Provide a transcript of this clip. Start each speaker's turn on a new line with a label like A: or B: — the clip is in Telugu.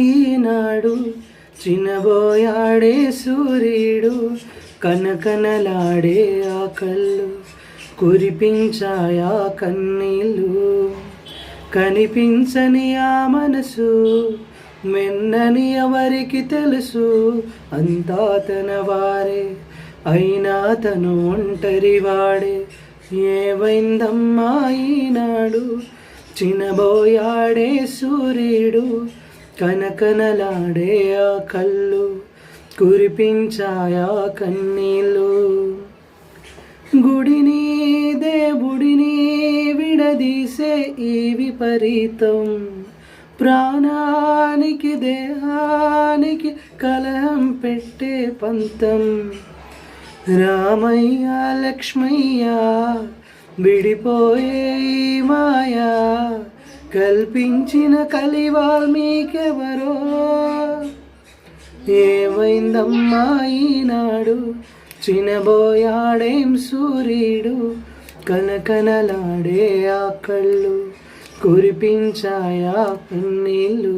A: ఈనాడు చినబోయాడే సూర్యుడు కనకనలాడే ఆ కళ్ళు కురిపించాయా కన్నీళ్ళు కనిపించని ఆ మనసు మెన్నని ఎవరికి తెలుసు అంతా తన వారే అయినా తను ఒంటరి వాడే ఏమైందమ్మా ఈనాడు చినబోయాడే సూర్యుడు కనకనలాడే ఆ కళ్ళు కురిపించాయా కన్నీళ్ళు గుడిని దేవుడిని విడదీసే ఈ విపరీతం ప్రాణానికి దేహానికి కలహం పెట్టే పంతం రామయ్య లక్ష్మయ్య విడిపోయే ఈ మాయా కల్పించిన కలివాల్మీకెవరో ఏమైందమ్మా ఈనాడు చినబోయాడేం సూర్యుడు కనకనలాడే ఆ కళ్ళు కురిపించాయా కన్నీళ్ళు